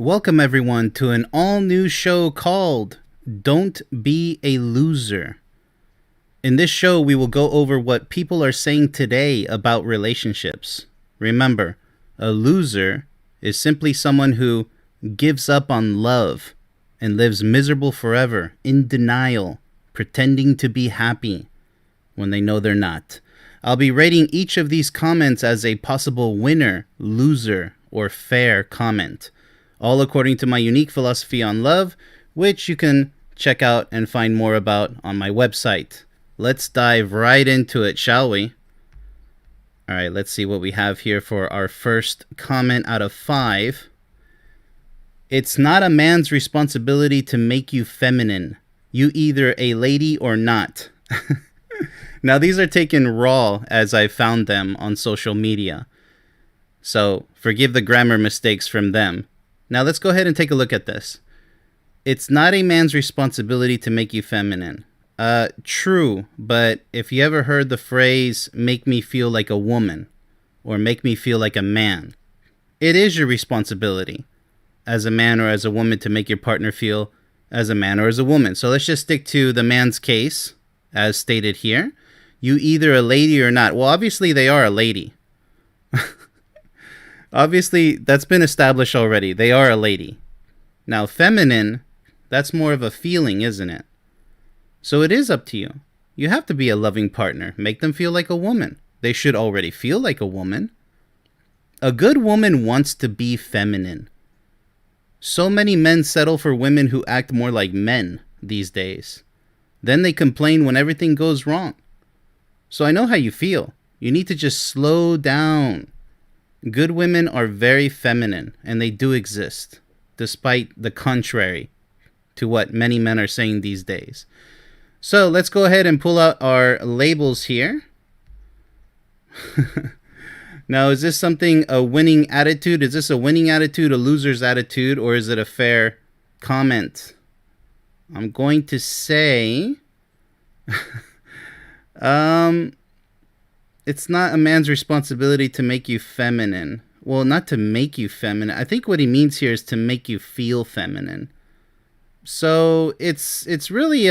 Welcome, everyone, to an all new show called Don't Be a Loser. In this show, we will go over what people are saying today about relationships. Remember, a loser is simply someone who gives up on love and lives miserable forever, in denial, pretending to be happy when they know they're not. I'll be rating each of these comments as a possible winner, loser, or fair comment, all according to my unique philosophy on love, which you can check out and find more about on my website. Let's dive right into it, shall we? All right, let's see what we have here for our first comment out of 5. It's not a man's responsibility to make you feminine. You either a lady or not. Now, these are taken raw as I found them on social media, so forgive the grammar mistakes from them. Now, let's go ahead and take a look at this. It's not a man's responsibility to make you feminine. True, but if you ever heard the phrase, make me feel like a woman, or make me feel like a man, it is your responsibility as a man or as a woman to make your partner feel as a man or as a woman. So let's just stick to the man's case, as stated here. You either a lady or not. Well, obviously they are a lady. Obviously, that's been established already. They are a lady. Now, feminine, that's more of a feeling, isn't it? So it is up to you. You have to be a loving partner. Make them feel like a woman. They should already feel like a woman. A good woman wants to be feminine. So many men settle for women who act more like men these days. Then they complain when everything goes wrong. So I know how you feel. You need to just slow down. Good women are very feminine, and they do exist, despite the contrary to what many men are saying these days. So let's go ahead and pull out our labels here. Now, is this something, a winning attitude? Is this a winning attitude, a loser's attitude, or is it a fair comment? I'm going to say... it's not a man's responsibility to make you feminine. Well, not to make you feminine. I think what he means here is to make you feel feminine. So it's really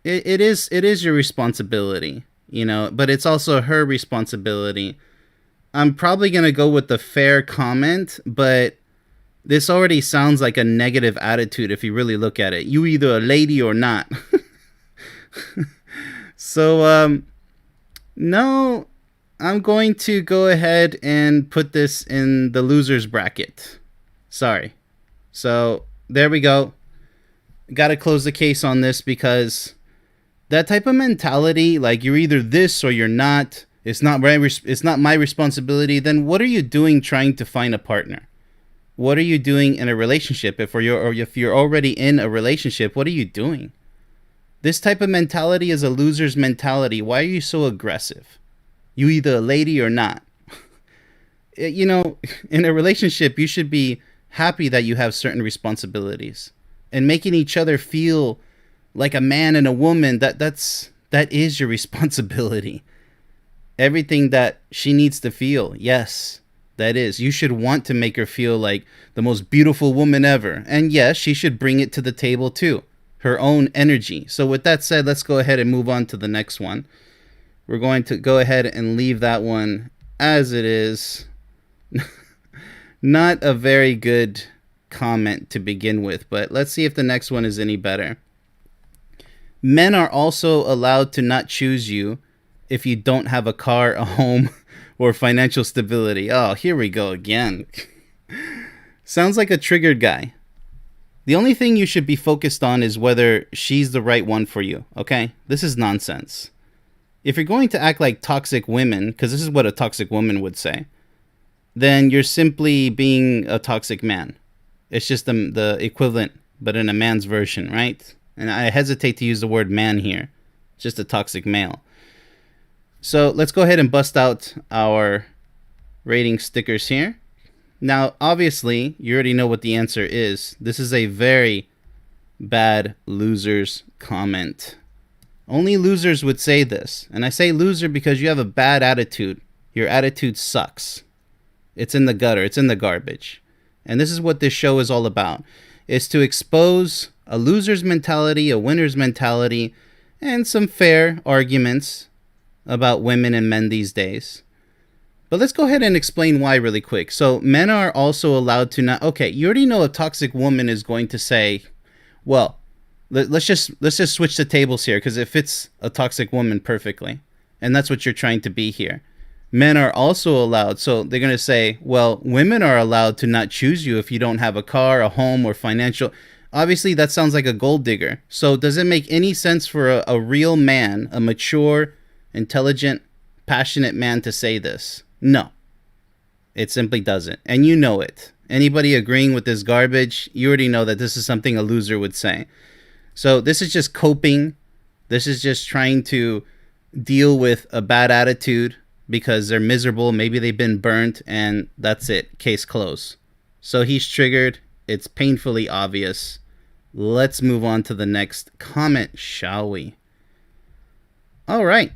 it is your responsibility, but it's also her responsibility. I'm probably going to go with the fair comment, but this already sounds like a negative attitude if you really look at it. You either a lady or not. So, no, I'm going to go ahead and put this in the loser's bracket. Sorry. So, there we go. Got to close the case on this because that type of mentality, like you're either this or you're not, it's not my responsibility, then what are you doing trying to find a partner? What are you doing in a relationship? If you're already in a relationship, what are you doing? This type of mentality is a loser's mentality. Why are you so aggressive? You either a lady or not. In a relationship, you should be happy that you have certain responsibilities. And making each other feel like a man and a woman, that is your responsibility. Everything that she needs to feel, yes, that is. You should want to make her feel like the most beautiful woman ever. And yes, she should bring it to the table too. Her own energy. So with that said, let's go ahead and move on to the next one. We're going to go ahead and leave that one as it is. Not a very good comment to begin with, but let's see if the next one is any better. Men are also allowed to not choose you if you don't have a car, a home, or financial stability. Oh, here we go again. Sounds like a triggered guy. The only thing you should be focused on is whether she's the right one for you, okay? This is nonsense. If you're going to act like toxic women, because this is what a toxic woman would say, then you're simply being a toxic man. It's just the equivalent, but in a man's version, right? And I hesitate to use the word man here. It's just a toxic male. So let's go ahead and bust out our rating stickers here. Now, obviously, you already know what the answer is. This is a very bad loser's comment. Only losers would say this. And I say loser because you have a bad attitude. Your attitude sucks. It's in the gutter. It's in the garbage. And this is what this show is all about. It's to expose a loser's mentality, a winner's mentality, and some fair arguments about women and men these days. But let's go ahead and explain why really quick. So men are also allowed to not... Okay, you already know a toxic woman is going to say, well, let's just switch the tables here, because it fits a toxic woman perfectly. And that's what you're trying to be here. Men are also allowed, so they're going to say, well, women are allowed to not choose you if you don't have a car, a home, or financial. Obviously, that sounds like a gold digger. So does it make any sense for a real man, a mature, intelligent, passionate man to say this? No. It simply doesn't. And you know it. Anybody agreeing with this garbage, you already know that this is something a loser would say. So this is just coping. This is just trying to deal with a bad attitude because they're miserable. Maybe they've been burnt, and that's it. Case closed. So he's triggered. It's painfully obvious. Let's move on to the next comment, shall we? All right.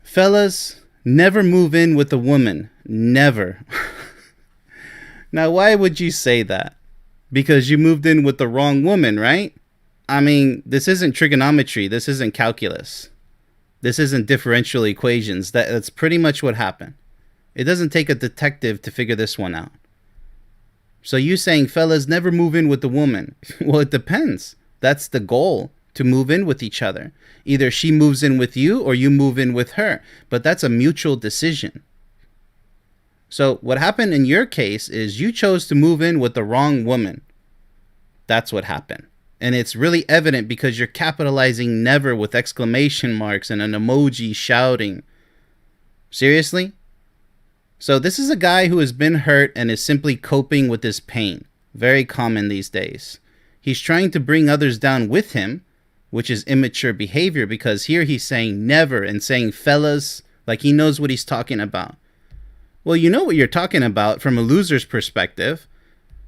Fellas, never move in with a woman. Never. Now, why would you say that? Because you moved in with the wrong woman, right? I mean, this isn't trigonometry. This isn't calculus. This isn't differential equations. That's pretty much what happened. It doesn't take a detective to figure this one out. So you saying, fellas, never move in with the woman. Well, it depends. That's the goal, to move in with each other. Either she moves in with you or you move in with her. But that's a mutual decision. So what happened in your case is you chose to move in with the wrong woman. That's what happened. And it's really evident because you're capitalizing never with exclamation marks and an emoji shouting. Seriously? So this is a guy who has been hurt and is simply coping with his pain. Very common these days. He's trying to bring others down with him, which is immature behavior, because here he's saying never and saying fellas, like he knows what he's talking about. Well, you know what you're talking about from a loser's perspective.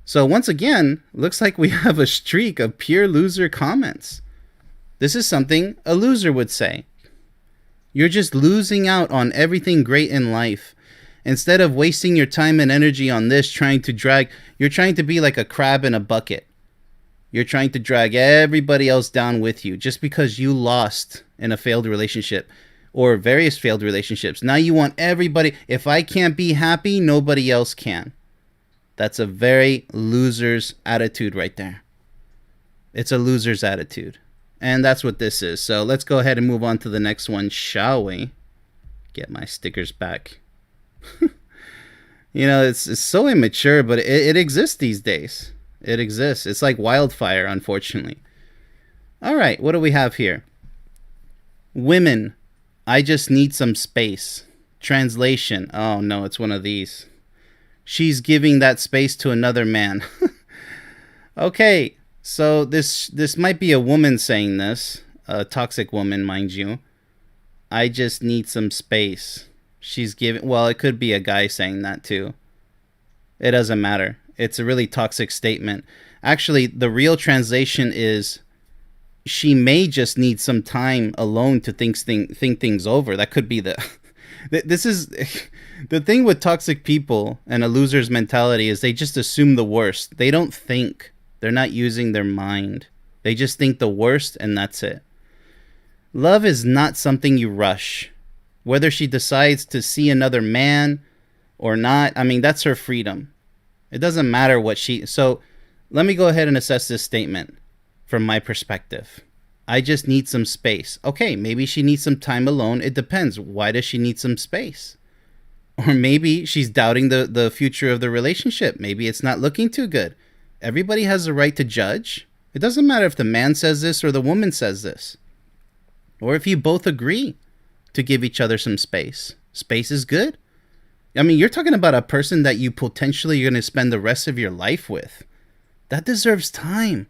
So once again, looks like we have a streak of pure loser comments. This is something a loser would say. You're just losing out on everything great in life. Instead of wasting your time and energy on this, you're trying to be like a crab in a bucket. You're trying to drag everybody else down with you just because you lost in a failed relationship or various failed relationships. Now you want everybody. If I can't be happy, nobody else can. That's a very loser's attitude right there. It's a loser's attitude. And that's what this is. So let's go ahead and move on to the next one, shall we? Get my stickers back. You know, it's so immature, but it exists these days. It exists. It's like wildfire, unfortunately. All right, what do we have here? Women, I just need some space. Translation. Oh, no, it's one of these. She's giving that space to another man. Okay, so this might be a woman saying this. A toxic woman, mind you. I just need some space. She's giving... Well, it could be a guy saying that too. It doesn't matter. It's a really toxic statement. Actually, the real translation is she may just need some time alone to think things over. That could be the... This is... The thing with toxic people and a loser's mentality is they just assume the worst. They don't think. They're not using their mind. They just think the worst and that's it. Love is not something you rush. Whether she decides to see another man or not, I mean, that's her freedom. It doesn't matter what she... So let me go ahead and assess this statement from my perspective. I just need some space. Okay, maybe she needs some time alone. It depends. Why does she need some space? Or maybe she's doubting the future of the relationship. Maybe it's not looking too good. Everybody has the right to judge. It doesn't matter if the man says this or the woman says this. Or if you both agree to give each other some space. Space is good. I mean, you're talking about a person that you potentially are going to spend the rest of your life with. That deserves time.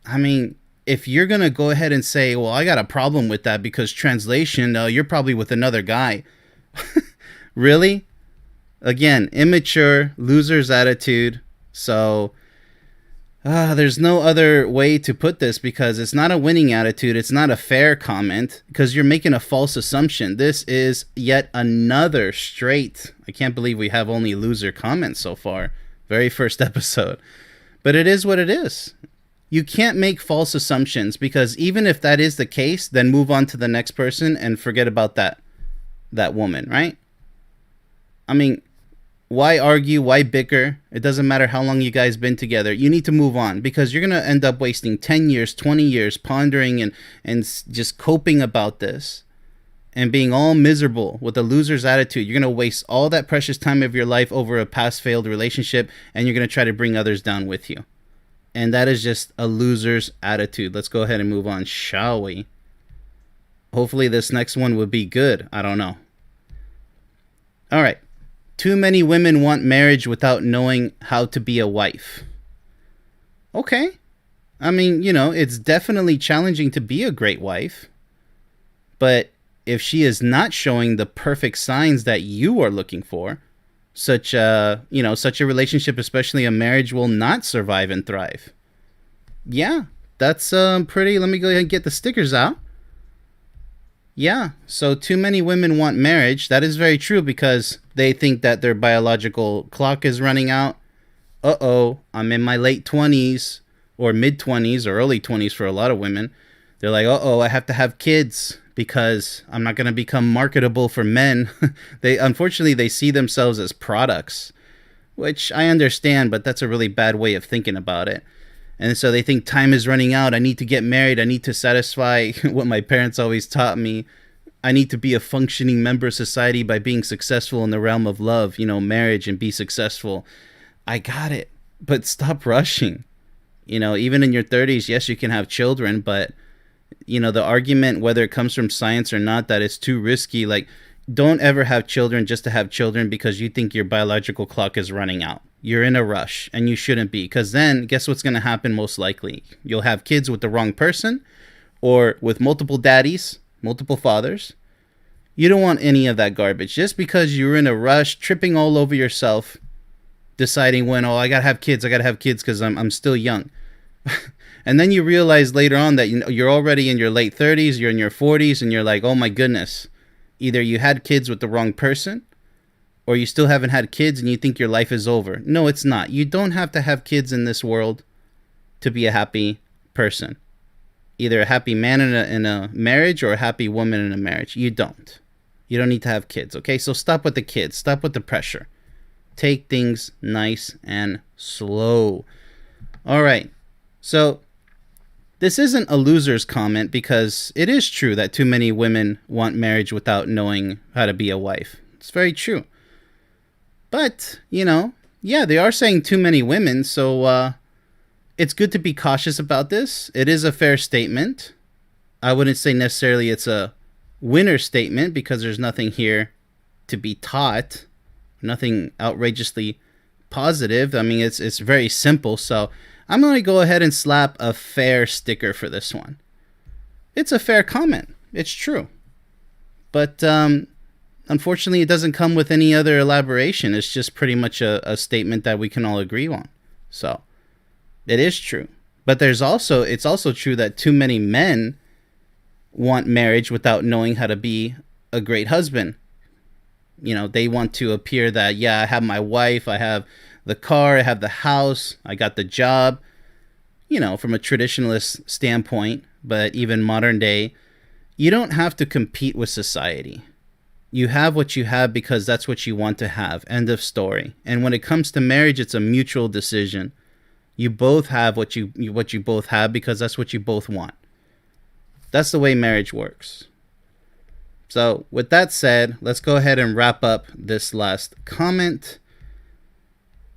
I mean, if you're going to go ahead and say, well, I got a problem with that because translation, you're probably with another guy. Really? Again, immature, loser's attitude. So, There's no other way to put this because it's not a winning attitude. It's not a fair comment because you're making a false assumption. This is yet another straight. I can't believe we have only loser comments so far. Very first episode. But it is what it is. You can't make false assumptions because even if that is the case, then move on to the next person and forget about that woman, right? I mean, why argue? Why bicker? It doesn't matter how long you guys been together. You need to move on because you're going to end up wasting 10 years, 20 years pondering and just coping about this and being all miserable with a loser's attitude. You're going to waste all that precious time of your life over a past failed relationship, and you're going to try to bring others down with you. And that is just a loser's attitude. Let's go ahead and move on, shall we? Hopefully this next one will be good. I don't know. All right. Too many women want marriage without knowing how to be a wife. Okay. I mean, it's definitely challenging to be a great wife. But if she is not showing the perfect signs that you are looking for, such a relationship, especially a marriage, will not survive and thrive. Yeah, that's pretty. Let me go ahead and get the stickers out. Yeah, so too many women want marriage. That is very true because they think that their biological clock is running out. I'm in my late 20s or mid 20s or early 20s for a lot of women. They're like, I have to have kids because I'm not going to become marketable for men. Unfortunately, they see themselves as products, which I understand, but that's a really bad way of thinking about it. And so they think time is running out. I need to get married. I need to satisfy what my parents always taught me. I need to be a functioning member of society by being successful in the realm of love, marriage, and be successful. I got it. But stop rushing. Even in your 30s, yes, you can have children, but, the argument, whether it comes from science or not, that it's too risky, like, don't ever have children just to have children because you think your biological clock is running out. You're in a rush, and you shouldn't be, because then guess what's going to happen most likely? You'll have kids with the wrong person or with multiple daddies, multiple fathers. You don't want any of that garbage. Just because you're in a rush, tripping all over yourself, deciding when, I got to have kids because I'm still young. And then you realize later on that you're already in your late 30s, you're in your 40s, and you're like, oh my goodness. Either you had kids with the wrong person, or you still haven't had kids and you think your life is over. No, it's not. You don't have to have kids in this world to be a happy person. Either a happy man in a marriage or a happy woman in a marriage. You don't. You don't need to have kids, okay? So stop with the kids. Stop with the pressure. Take things nice and slow. All right. So this isn't a loser's comment because it is true that too many women want marriage without knowing how to be a wife. It's very true. But, they are saying too many women, so it's good to be cautious about this. It is a fair statement. I wouldn't say necessarily it's a winner statement because there's nothing here to be taught, nothing outrageously positive. I mean, it's very simple, so I'm going to go ahead and slap a fair sticker for this one. It's a fair comment. It's true. But, unfortunately, it doesn't come with any other elaboration. It's just pretty much a statement that we can all agree on. So, it is true. But it's also true that too many men want marriage without knowing how to be a great husband. They want to appear that, I have my wife, I have the car, I have the house, I got the job, from a traditionalist standpoint, but even modern day, you don't have to compete with society. You have what you have because that's what you want to have. End of story. And when it comes to marriage, it's a mutual decision. You both have what you both have because that's what you both want. That's the way marriage works. So with that said, let's go ahead and wrap up this last comment.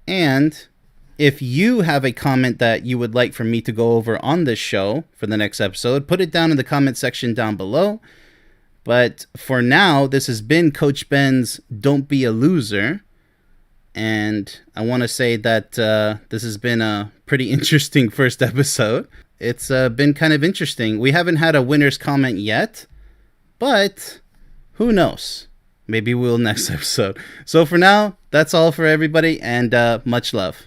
And if you have a comment that you would like for me to go over on this show for the next episode, put it down in the comment section down below. But for now, this has been Coach Ben's Don't Be a Loser. And I want to say that this has been a pretty interesting first episode. It's been kind of interesting. We haven't had a winner's comment yet, but who knows? Maybe we'll next episode. So for now, that's all for everybody, and much love.